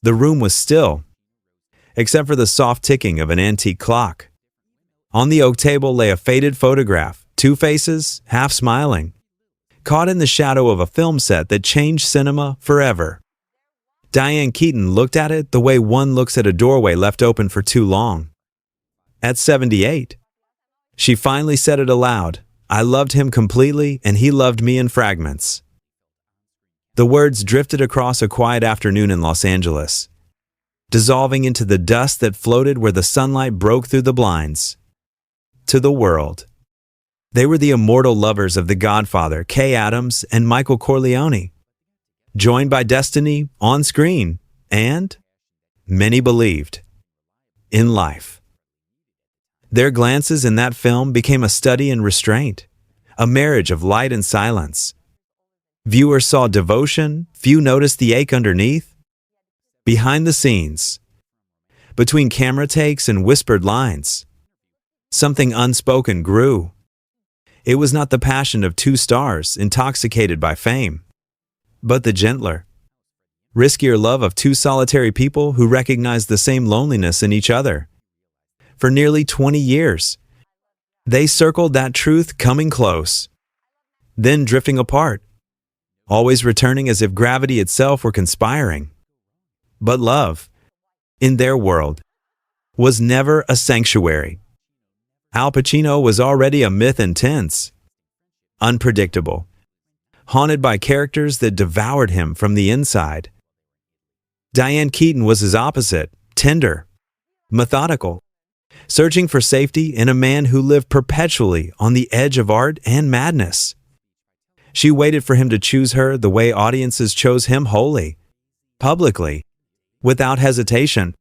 The room was still, except for the soft ticking of an antique clock. On the oak table lay a faded photograph, two faces, half smiling, caught in the shadow of a film set that changed cinema forever. Diane Keaton looked at it the way one looks at a doorway left open for too long. At 78, she finally said it aloud. I loved him completely, and he loved me in fragments. The words drifted across a quiet afternoon in Los Angeles, dissolving into the dust that floated where the sunlight broke through the blinds. To the world, they were the immortal lovers of the Godfather, Kay Adams and Michael Corleone, joined by destiny on screen, and, many believed, in life. Their glances in that film became a study in restraint, a marriage of light and silence. Viewers saw devotion, few noticed the ache underneath. Behind the scenes, between camera takes and whispered lines, something unspoken grew. It was not the passion of two stars intoxicated by fame, but the gentler, riskier love of two solitary people who recognized the same loneliness in each other. For nearly 20 years, they circled that truth, coming close, then drifting apart, always returning as if gravity itself were conspiring. But love, in their world, was never a sanctuary. Al Pacino was already a myth intense, unpredictable, haunted by characters that devoured him from the inside. Diane Keaton was his opposite, tender, methodical, searching for safety in a man who lived perpetually on the edge of art and madness. She waited for him to choose her the way audiences chose him, wholly, publicly, without hesitation.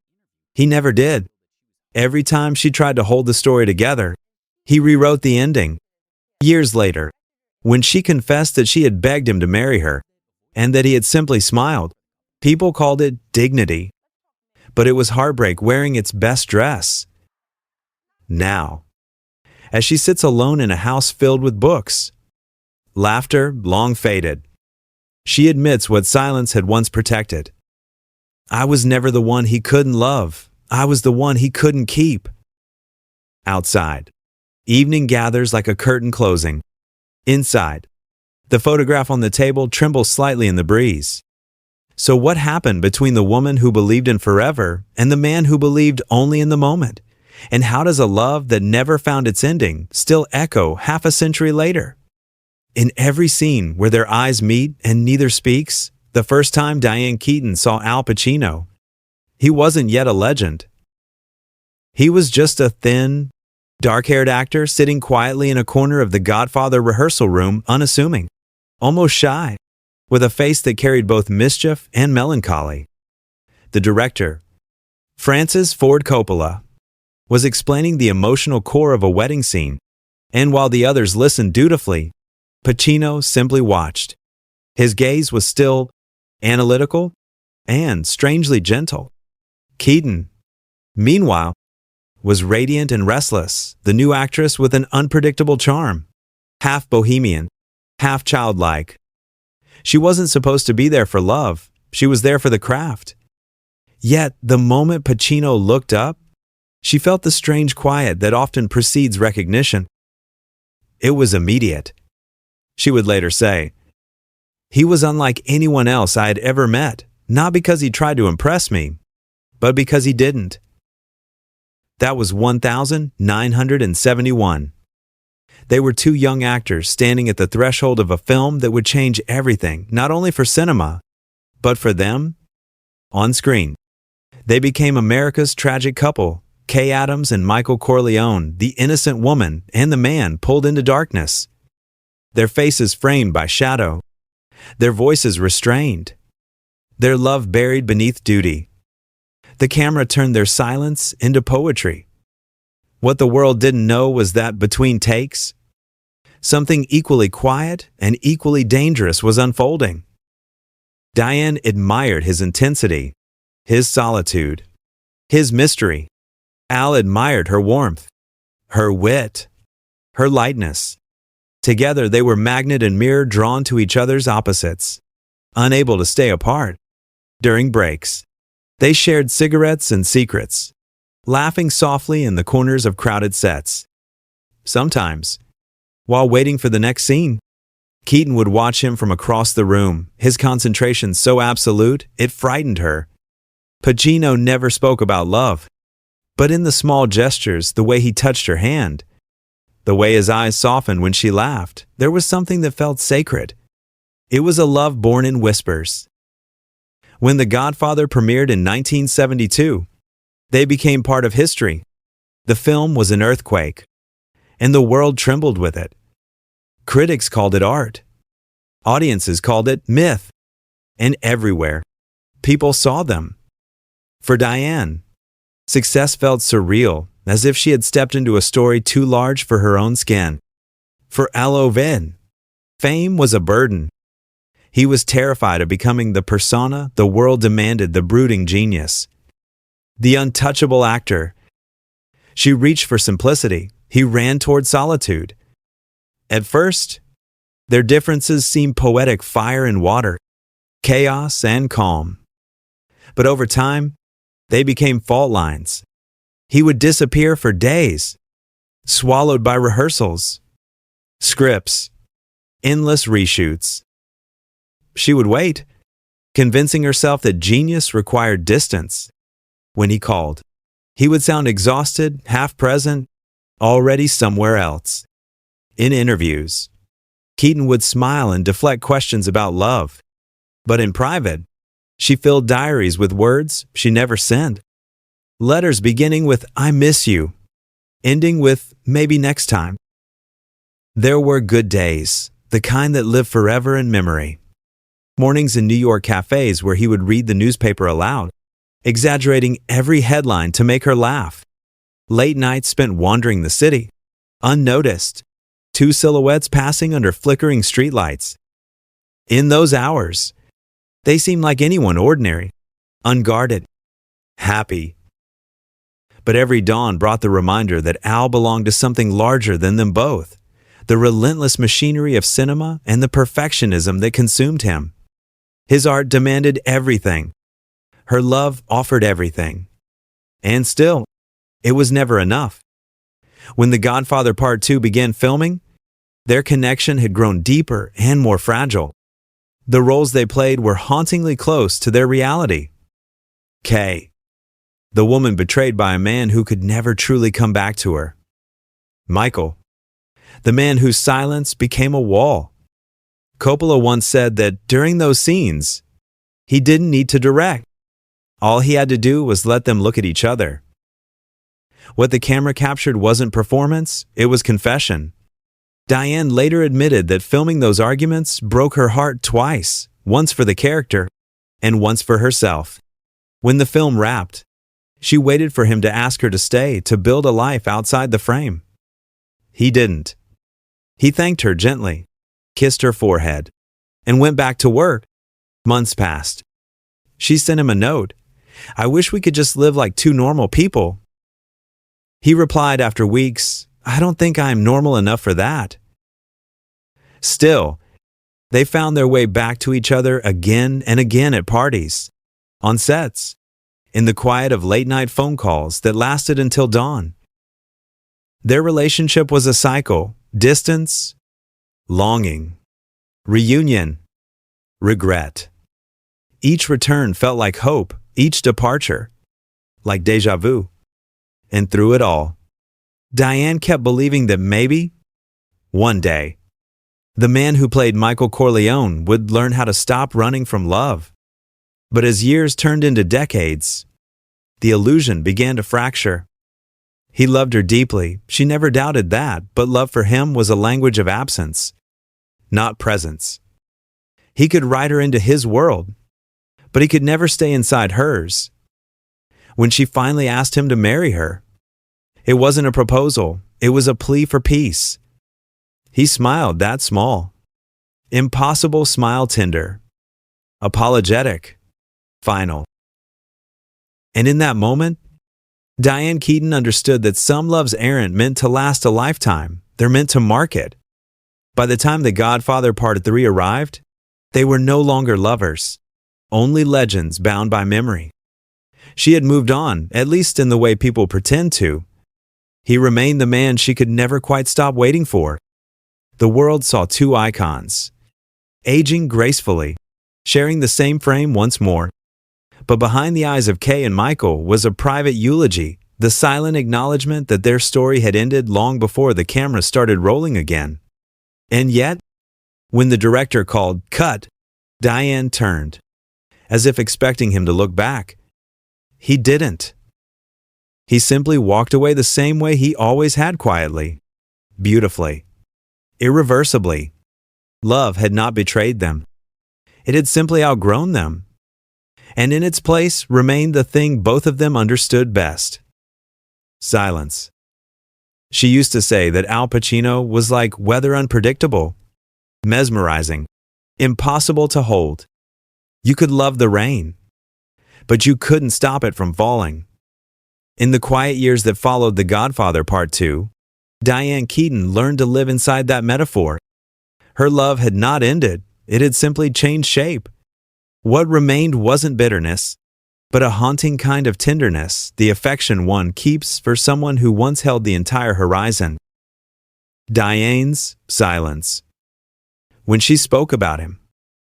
He never did. Every time she tried to hold the story together, he rewrote the ending. Years later, when she confessed that she had begged him to marry her, and that he had simply smiled, people called it dignity. But it was heartbreak wearing its best dress. Now, as she sits alone in a house filled with books, laughter long faded, she admits what silence had once protected. I was never the one he couldn't love. I was the one he couldn't keep. Outside, evening gathers like a curtain closing. Inside, the photograph on the table trembles slightly in the breeze. So what happened between the woman who believed in forever and the man who believed only in the moment? And how does a love that never found its ending still echo half a century later? In every scene where their eyes meet and neither speaks, the first time Diane Keaton saw Al Pacino, he wasn't yet a legend. He was just a thin, dark-haired actor sitting quietly in a corner of the Godfather rehearsal room, unassuming, almost shy, with a face that carried both mischief and melancholy. The director, Francis Ford Coppola, was explaining the emotional core of a wedding scene, and while the others listened dutifully, Pacino simply watched. His gaze was still, analytical, and strangely gentle. Keaton, meanwhile, was radiant and restless, the new actress with an unpredictable charm, half bohemian, half childlike. She wasn't supposed to be there for love, she was there for the craft. Yet, the moment Pacino looked up, she felt the strange quiet that often precedes recognition. It was immediate. She would later say, "He was unlike anyone else I had ever met, not because he tried to impress me, but because he didn't." That was 1971. They were two young actors standing at the threshold of a film that would change everything, not only for cinema, but for them. On screen, they became America's tragic couple, Kay Adams and Michael Corleone, the innocent woman and the man pulled into darkness. Their faces framed by shadow, their voices restrained, their love buried beneath duty. The camera turned their silence into poetry. What the world didn't know was that between takes, something equally quiet and equally dangerous was unfolding. Diane admired his intensity, his solitude, his mystery. Al admired her warmth, her wit, her lightness. Together they were magnet and mirror drawn to each other's opposites, unable to stay apart. During breaks, They shared cigarettes and secrets, laughing softly in the corners of crowded sets. Sometimes, while waiting for the next scene, Keaton would watch him from across the room, his concentration so absolute it frightened her. Pacino never spoke about love, but in the small gestures, the way he touched her hand, the way his eyes softened when she laughed, there was something that felt sacred. It was a love born in whispers. When The Godfather premiered in 1972, they became part of history. The film was an earthquake, and the world trembled with it. Critics called it art. Audiences called it myth. And everywhere, people saw them. For Diane, success felt surreal, as if she had stepped into a story too large for her own skin. For L.O.V., fame was a burden. He was terrified of becoming the persona the world demanded, the brooding genius, the untouchable actor. She reached for simplicity. He ran toward solitude. At first, their differences seemed poetic, fire and water, chaos and calm. But over time, they became fault lines. He would disappear for days, swallowed by rehearsals, scripts, endless reshoots. She would wait, convincing herself that genius required distance. When he called, he would sound exhausted, half present, already somewhere else. In interviews, Keaton would smile and deflect questions about love. But in private, she filled diaries with words she never sent. Letters beginning with "I miss you," ending with "maybe next time." There were good days, the kind that live forever in memory. Mornings in New York cafes where he would read the newspaper aloud, exaggerating every headline to make her laugh. Late nights spent wandering the city, unnoticed, two silhouettes passing under flickering streetlights. In those hours, they seemed like anyone ordinary, unguarded, happy. But every dawn brought the reminder that Al belonged to something larger than them both, the relentless machinery of cinema and the perfectionism that consumed him. His art demanded everything. Her love offered everything. And still, it was never enough. When The Godfather Part 2 began filming, their connection had grown deeper and more fragile. The roles they played were hauntingly close to their reality. Kay, the woman betrayed by a man who could never truly come back to her. Michael, the man whose silence became a wall. Coppola once said that during those scenes, he didn't need to direct. All he had to do was let them look at each other. What the camera captured wasn't performance, it was confession. Diane later admitted that filming those arguments broke her heart twice, once for the character and once for herself. When the film wrapped, she waited for him to ask her to stay, to build a life outside the frame. He didn't. He thanked her gently, kissed her forehead, and went back to work. Months passed. She sent him a note. "I wish we could just live like two normal people." He replied after weeks, "I don't think I am normal enough for that." Still, they found their way back to each other again and again at parties, on sets, in the quiet of late-night phone calls that lasted until dawn. Their relationship was a cycle: distance, longing, reunion, regret. Each return felt like hope, each departure like déjà vu. And through it all, Diane kept believing that maybe, one day, the man who played Michael Corleone would learn how to stop running from love. But as years turned into decades, the illusion began to fracture. He loved her deeply, she never doubted that, but love for him was a language of absence, not presence. He could write her into his world, but he could never stay inside hers. When she finally asked him to marry her, it wasn't a proposal, it was a plea for peace. He smiled that small, impossible smile, tender, apologetic, final. And in that moment, Diane Keaton understood that some loves aren't meant to last a lifetime, they're meant to mark it. By the time The Godfather Part 3 arrived, they were no longer lovers, only legends bound by memory. She had moved on, at least in the way people pretend to. He remained the man she could never quite stop waiting for. The world saw two icons, aging gracefully, sharing the same frame once more. But behind the eyes of Kay and Michael was a private eulogy, the silent acknowledgement that their story had ended long before the camera started rolling again. And yet, when the director called "Cut," Diane turned, as if expecting him to look back. He didn't. He simply walked away the same way he always had, quietly, beautifully, irreversibly. Love had not betrayed them. It had simply outgrown them. And in its place remained the thing both of them understood best: silence. She used to say that Al Pacino was like weather, unpredictable, mesmerizing, impossible to hold. You could love the rain, but you couldn't stop it from falling. In the quiet years that followed The Godfather Part 2, Diane Keaton learned to live inside that metaphor. Her love had not ended, it had simply changed shape. What remained wasn't bitterness, but a haunting kind of tenderness, the affection one keeps for someone who once held the entire horizon. Diane's silence. When she spoke about him,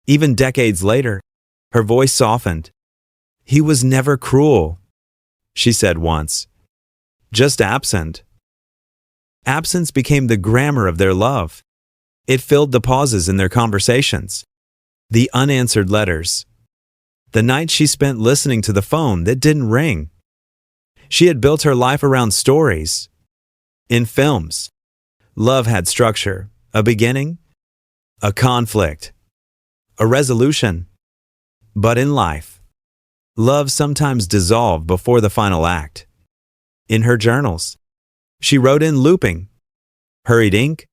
even decades later, her voice softened. "He was never cruel," she said once. "Just absent." Absence became the grammar of their love. It filled the pauses in their conversations, the unanswered letters, the nights she spent listening to the phone that didn't ring. She had built her life around stories. In films, love had structure, a beginning, a conflict, a resolution. But in life, love sometimes dissolved before the final act. In her journals, she wrote in looping, hurried ink.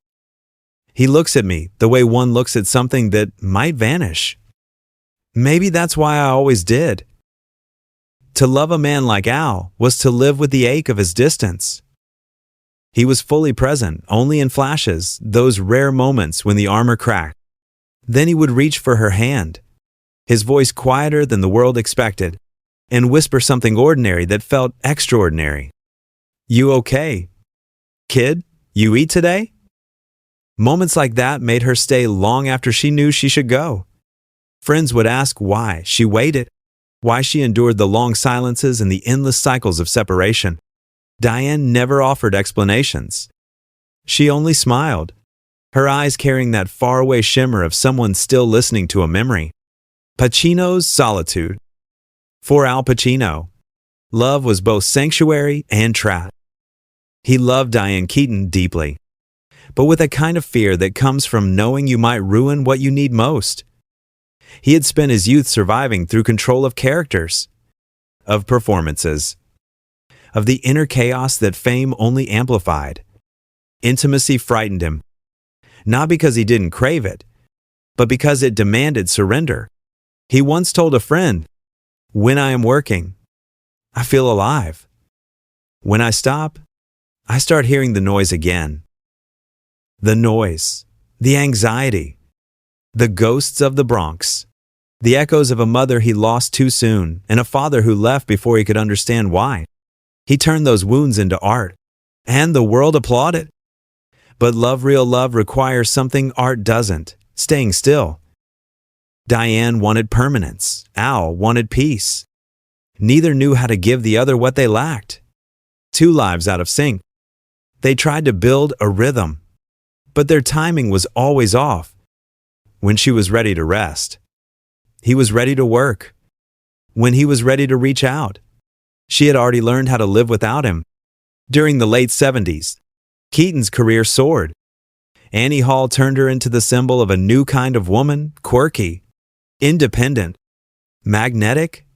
"He looks at me the way one looks at something that might vanish. Maybe that's why I always did." To love a man like Al was to live with the ache of his distance. He was fully present, only in flashes, those rare moments when the armor cracked. Then he would reach for her hand, his voice quieter than the world expected, and whisper something ordinary that felt extraordinary. "You okay? Kid, you eat today?" Moments like that made her stay long after she knew she should go. Friends would ask why she waited, why she endured the long silences and the endless cycles of separation. Diane never offered explanations. She only smiled, her eyes carrying that faraway shimmer of someone still listening to a memory. Pacino's Solitude. For Al Pacino, love was both sanctuary and trap. He loved Diane Keaton deeply, but with a kind of fear that comes from knowing you might ruin what you need most. He had spent his youth surviving through control of characters, of performances, of the inner chaos that fame only amplified. Intimacy frightened him, not because he didn't crave it, but because it demanded surrender. He once told a friend, "When I am working, I feel alive. When I stop, I start hearing the noise again." The noise, the anxiety, the ghosts of the Bronx, the echoes of a mother he lost too soon and a father who left before he could understand why. He turned those wounds into art, and the world applauded. But real love requires something art doesn't: staying still. Diane wanted permanence. Al wanted peace. Neither knew how to give the other what they lacked. Two lives out of sync. They tried to build a rhythm, but their timing was always off. When she was ready to rest, he was ready to work. When he was ready to reach out, she had already learned how to live without him. During the late 70s, Keaton's career soared. Annie Hall turned her into the symbol of a new kind of woman, quirky, independent, magnetic.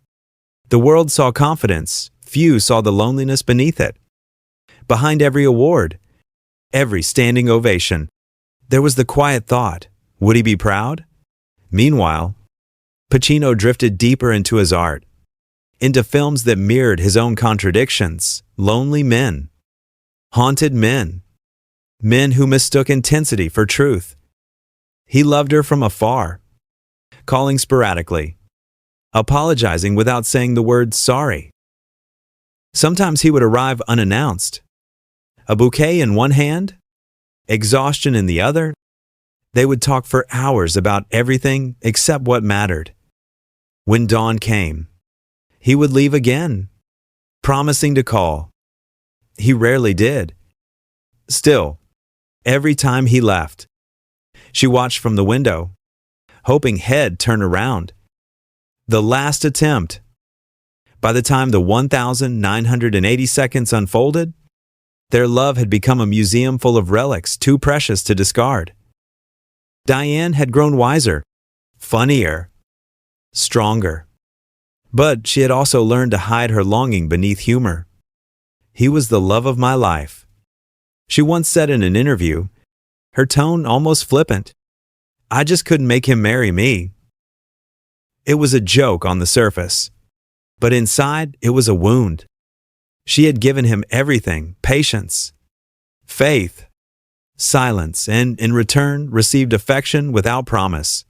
The world saw confidence. Few saw the loneliness beneath it. Behind every award, every standing ovation, there was the quiet thought, would he be proud? Meanwhile, Pacino drifted deeper into his art, into films that mirrored his own contradictions. Lonely men, haunted men, men who mistook intensity for truth. He loved her from afar, calling sporadically, apologizing without saying the word sorry. Sometimes he would arrive unannounced. A bouquet in one hand, exhaustion in the other. They would talk for hours about everything except what mattered. When dawn came, he would leave again, promising to call. He rarely did. Still, every time he left, she watched from the window, hoping he'd turn around. The last attempt. By the time the 1,980 seconds unfolded, their love had become a museum full of relics too precious to discard. Diane had grown wiser, funnier, stronger. But she had also learned to hide her longing beneath humor. He was the love of my life. She once said in an interview, her tone almost flippant, I just couldn't make him marry me. It was a joke on the surface, but inside it was a wound. She had given him everything, patience, faith, silence, and in return received affection without promise.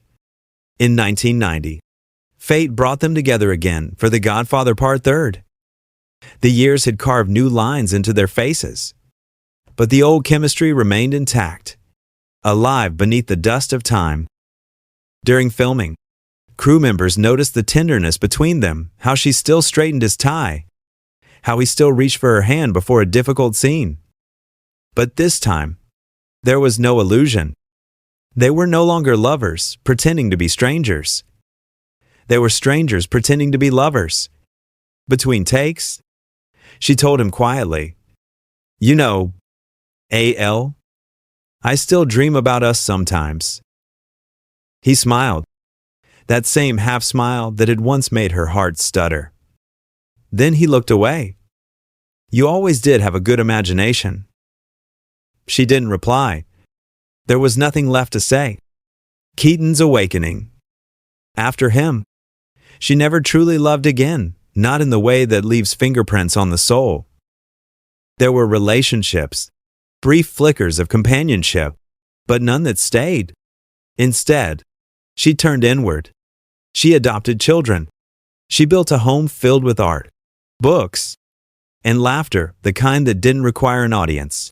In 1990, fate brought them together again for The Godfather Part 3. The years had carved new lines into their faces, but the old chemistry remained intact, alive beneath the dust of time. During filming, crew members noticed the tenderness between them, how she still straightened his tie, how he still reached for her hand before a difficult scene. But this time, there was no illusion. They were no longer lovers, pretending to be strangers. They were strangers pretending to be lovers. Between takes, she told him quietly, You know, A.L., I still dream about us sometimes. He smiled, that same half smile that had once made her heart stutter. Then he looked away. You always did have a good imagination. She didn't reply. There was nothing left to say. Keaton's awakening. After him, she never truly loved again, not in the way that leaves fingerprints on the soul. There were relationships, brief flickers of companionship, but none that stayed. Instead, she turned inward. She adopted children. She built a home filled with art, books, and laughter, the kind that didn't require an audience.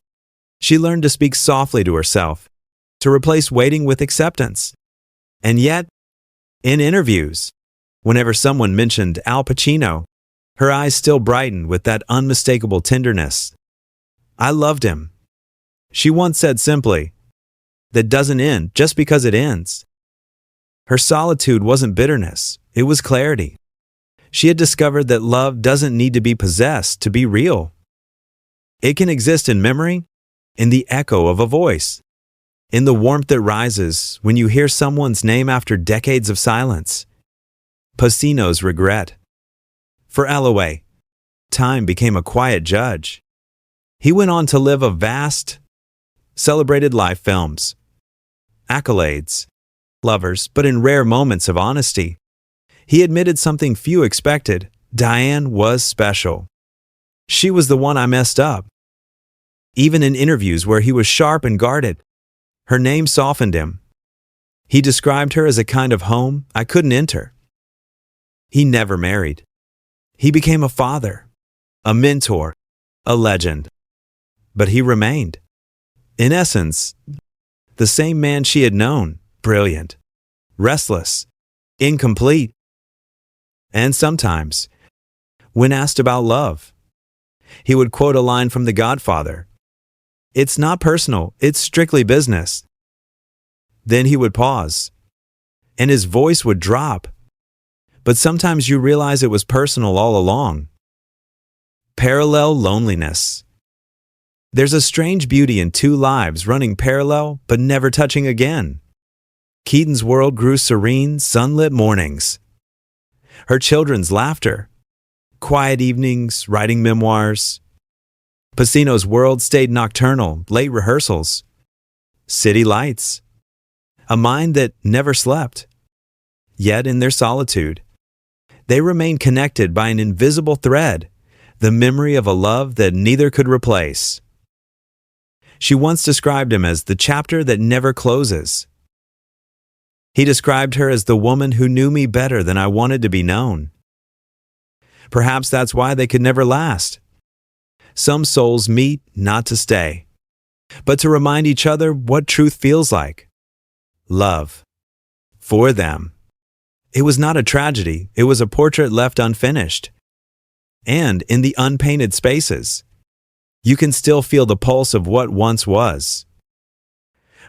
She learned to speak softly to herself, to replace waiting with acceptance. And yet, in interviews, whenever someone mentioned Al Pacino, her eyes still brightened with that unmistakable tenderness. I loved him. She once said simply, that doesn't end just because it ends. Her solitude wasn't bitterness, it was clarity. She had discovered that love doesn't need to be possessed to be real. It can exist in memory, in the echo of a voice, in the warmth that rises when you hear someone's name after decades of silence. Pacino's regret. For Alloway, time became a quiet judge. He went on to live a vast, celebrated life, films, accolades, lovers, but in rare moments of honesty. He admitted something few expected. Diane was special. She was the one I messed up. Even in interviews where he was sharp and guarded, her name softened him. He described her as a kind of home I couldn't enter. He never married. He became a father, a mentor, a legend. But he remained, in essence, the same man she had known, brilliant, restless, incomplete. And sometimes, when asked about love, he would quote a line from The Godfather. It's not personal, it's strictly business. Then he would pause, and his voice would drop. But sometimes you realize it was personal all along. Parallel loneliness. There's a strange beauty in two lives running parallel but never touching again. Keaton's world grew serene, sunlit mornings. Her children's laughter. Quiet evenings, writing memoirs. Pacino's world stayed nocturnal, late rehearsals. City lights. A mind that never slept. Yet in their solitude, they remained connected by an invisible thread, the memory of a love that neither could replace. She once described him as the chapter that never closes. He described her as the woman who knew me better than I wanted to be known. Perhaps that's why they could never last. Some souls meet not to stay, but to remind each other what truth feels like. Love. For them. It was not a tragedy, it was a portrait left unfinished. And in the unpainted spaces, you can still feel the pulse of what once was.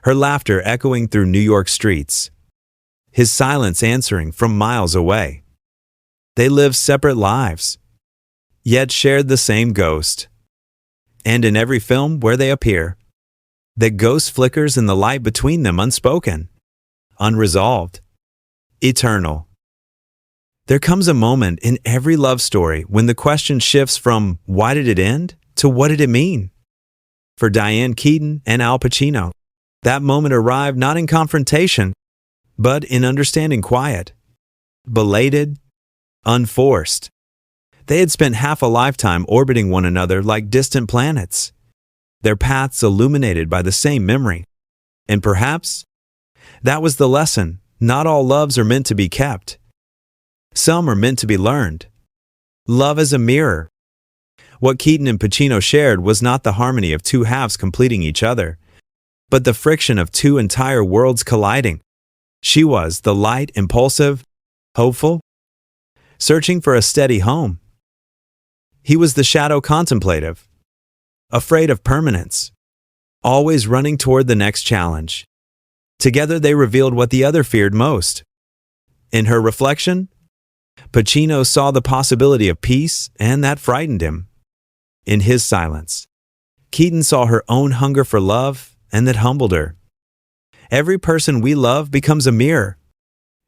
Her laughter echoing through New York streets, his silence answering from miles away. They lived separate lives, yet shared the same ghost. And in every film where they appear, that ghost flickers in the light between them, unspoken, unresolved, eternal. There comes a moment in every love story when the question shifts from why did it end to what did it mean? For Diane Keaton and Al Pacino, that moment arrived not in confrontation, but in understanding quiet, belated, unforced. They had spent half a lifetime orbiting one another like distant planets, their paths illuminated by the same memory. And perhaps that was the lesson. Not all loves are meant to be kept. Some are meant to be learned. Love is a mirror. What Keaton and Pacino shared was not the harmony of two halves completing each other, but the friction of two entire worlds colliding. She was the light, impulsive, hopeful, searching for a steady home. He was the shadow, contemplative, afraid of permanence, always running toward the next challenge. Together they revealed what the other feared most. In her reflection, Pacino saw the possibility of peace, and that frightened him. In his silence, Keaton saw her own hunger for love, and that humbled her. Every person we love becomes a mirror,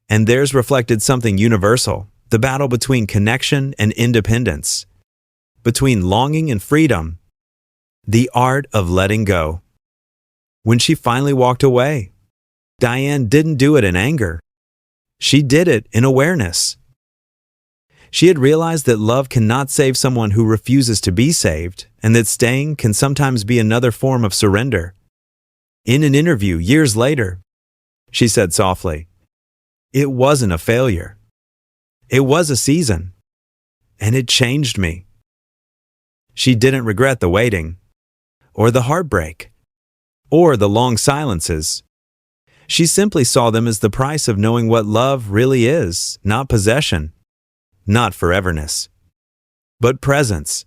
and theirs reflected something universal, the battle between connection and independence, between longing and freedom, the art of letting go. When she finally walked away, Diane didn't do it in anger. She did it in awareness. She had realized that love cannot save someone who refuses to be saved, and that staying can sometimes be another form of surrender. In an interview years later, she said softly, "It wasn't a failure. It was a season, and it changed me." She didn't regret the waiting, or the heartbreak, or the long silences. She simply saw them as the price of knowing what love really is, not possession, not foreverness, but presence,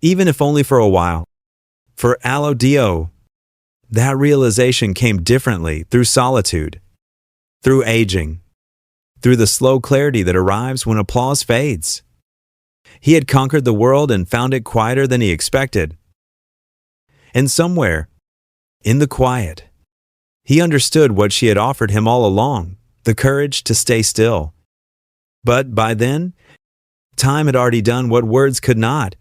even if only for a while. For Allo Dio, that realization came differently through solitude, through aging, through the slow clarity that arrives when applause fades. He had conquered the world and found it quieter than he expected. And somewhere, in the quiet, he understood what she had offered him all along, the courage to stay still. But by then, time had already done what words could not: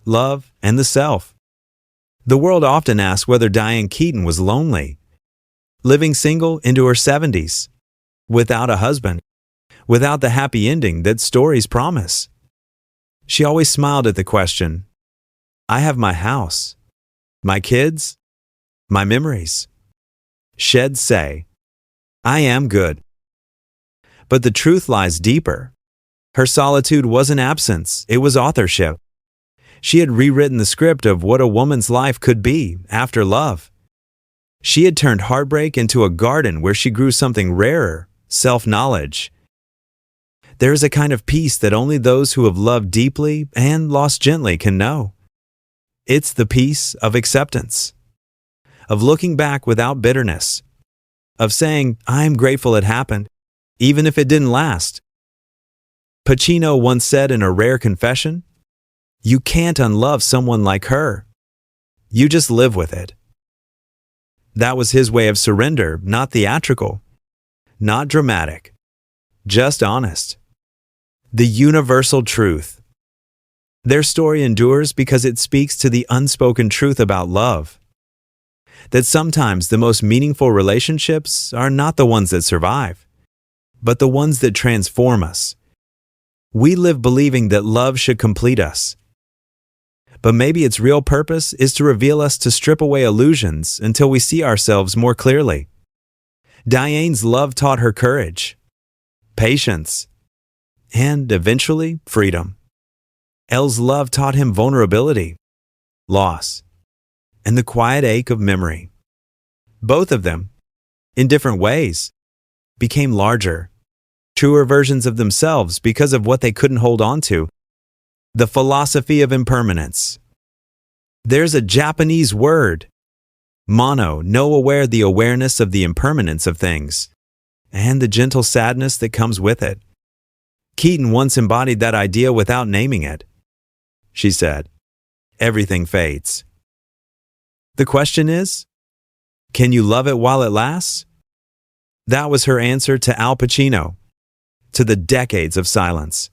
love and the self. The world often asks whether Diane Keaton was lonely, living single into her 70s, without a husband, without the happy ending that stories promise. She always smiled at the question. I have my house, my kids, my memories. She'd say, I am good. But the truth lies deeper. Her solitude wasn't absence, it was authorship. She had rewritten the script of what a woman's life could be after love. She had turned heartbreak into a garden where she grew something rarer, self-knowledge. There is a kind of peace that only those who have loved deeply and lost gently can know. It's the peace of acceptance, of looking back without bitterness, of saying, I'm grateful it happened, even if it didn't last. Pacino once said in a rare confession, you can't unlove someone like her. You just live with it. That was his way of surrender, not theatrical, not dramatic, just honest. The universal truth. Their story endures because it speaks to the unspoken truth about love. That sometimes the most meaningful relationships are not the ones that survive, but the ones that transform us. We live believing that love should complete us. But maybe its real purpose is to reveal us, to strip away illusions until we see ourselves more clearly. Diane's love taught her courage, patience, and eventually freedom. Elle's love taught him vulnerability, loss, and the quiet ache of memory. Both of them, in different ways, became larger, truer versions of themselves because of what they couldn't hold on to. The philosophy of impermanence. There's a Japanese word, mono, no aware, the awareness of the impermanence of things, and the gentle sadness that comes with it. Keaton once embodied that idea without naming it. She said, "Everything fades." The question is, can you love it while it lasts? That was her answer to Al Pacino, to the decades of silence,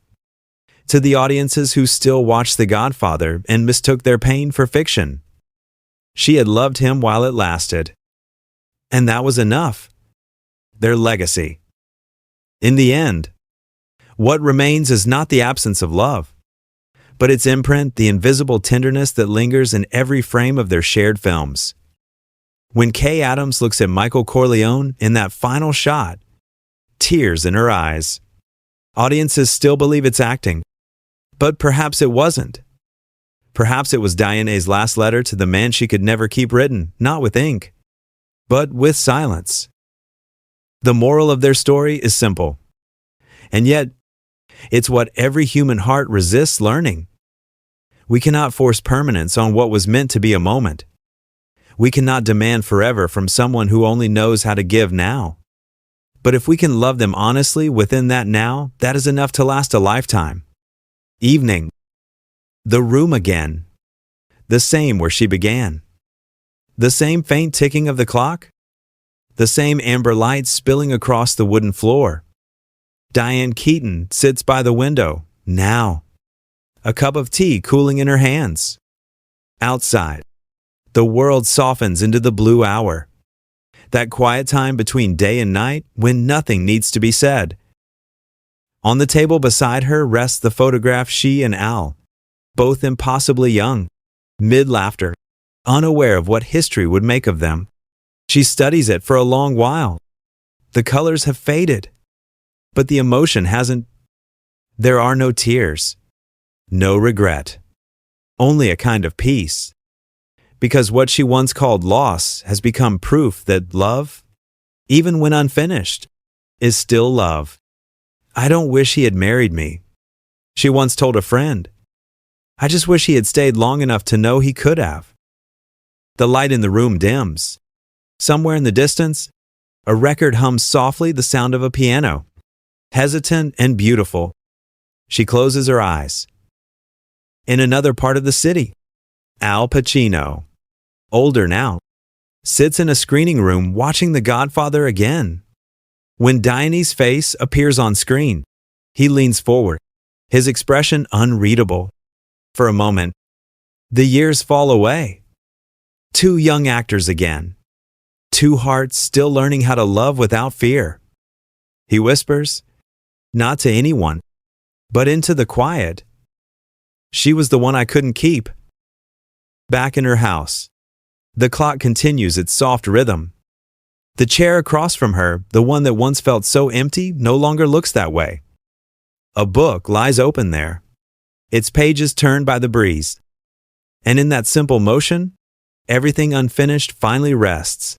to the audiences who still watched The Godfather and mistook their pain for fiction. She had loved him while it lasted. And that was enough. Their legacy. In the end, what remains is not the absence of love, but its imprint, the invisible tenderness that lingers in every frame of their shared films. When Kay Adams looks at Michael Corleone in that final shot, tears in her eyes. Audiences still believe it's acting, but perhaps it wasn't. Perhaps it was Diane's last letter to the man she could never keep written, not with ink, but with silence. The moral of their story is simple, and yet it's what every human heart resists learning. We cannot force permanence on what was meant to be a moment. We cannot demand forever from someone who only knows how to give now. But if we can love them honestly within that now, that is enough to last a lifetime. Evening. The room again. The same where she began. The same faint ticking of the clock. The same amber light spilling across the wooden floor. Diane Keaton sits by the window, now. A cup of tea cooling in her hands. Outside, the world softens into the blue hour. That quiet time between day and night when nothing needs to be said. On the table beside her rests the photograph she and Al, both impossibly young, mid-laughter, unaware of what history would make of them. She studies it for a long while. The colors have faded, but the emotion hasn't. There are no tears, no regret, only a kind of peace. Because what she once called loss has become proof that love, even when unfinished, is still love. "I don't wish he had married me," she once told a friend. "I just wish he had stayed long enough to know he could have." The light in the room dims. Somewhere in the distance, a record hums softly the sound of a piano, hesitant and beautiful. She closes her eyes. In another part of the city, Al Pacino, older now, sits in a screening room watching The Godfather again. When Diane's face appears on screen, he leans forward, his expression unreadable. For a moment, the years fall away. Two young actors again. Two hearts still learning how to love without fear. He whispers, not to anyone, but into the quiet. "She was the one I couldn't keep." Back in her house, the clock continues its soft rhythm. The chair across from her, the one that once felt so empty, no longer looks that way. A book lies open there, its pages turned by the breeze. And in that simple motion, everything unfinished finally rests.